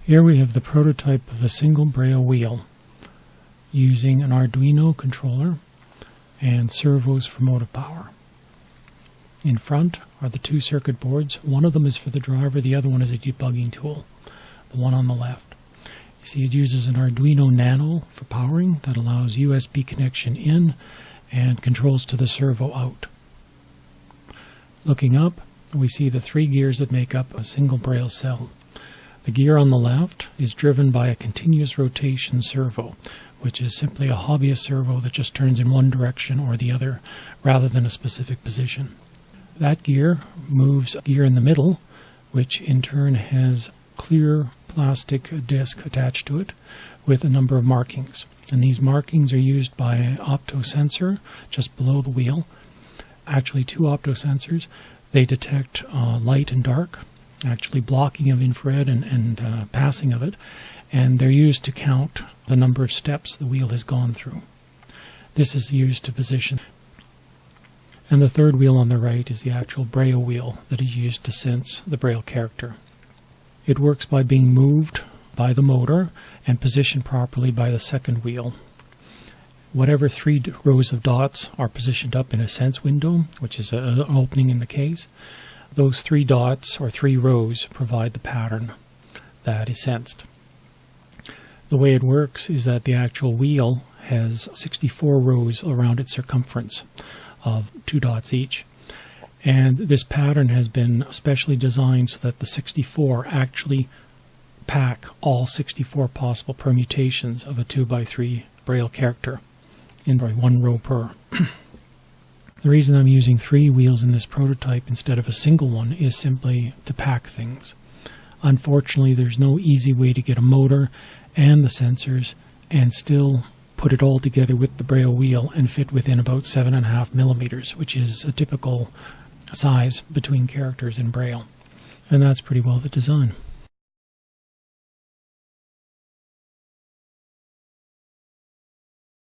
Here we have the prototype of a single Braille wheel using an Arduino controller and servos for motive power. In front are the two circuit boards. One of them is for the driver, the other one is a debugging tool, the one on the left. You see it uses an Arduino Nano for powering that allows USB connection in and controls to the servo out. Looking up, we see the three gears that make up a single Braille cell. The gear on the left is driven by a continuous rotation servo, which is simply a hobbyist servo that just turns in one direction or the other rather than a specific position. That gear moves a gear in the middle, which in turn has clear plastic disc attached to it with a number of markings. And these markings are used by an optosensor just below the wheel. Actually, two optosensors. They detect light and dark, actually blocking of infrared and passing of it, and they're used to count the number of steps the wheel has gone through. This is used to position. And the third wheel on the right is the actual Braille wheel that is used to sense the Braille character. It works by being moved by the motor and positioned properly by the second wheel. Whatever three rows of dots are positioned up in a sense window, which is an opening in the case, those three dots or three rows provide the pattern that is sensed. The way it works is that the actual wheel has 64 rows around its circumference of 2 dots each. And this pattern has been specially designed so that the 64 actually pack all 64 possible permutations of a 2x3 Braille character in one row per. The reason I'm using 3 wheels in this prototype instead of a single one is simply to pack things. Unfortunately, there's no easy way to get a motor and the sensors and still put it all together with the Braille wheel and fit within about 7.5 millimeters, which is a typical size between characters in Braille. And that's pretty well the design.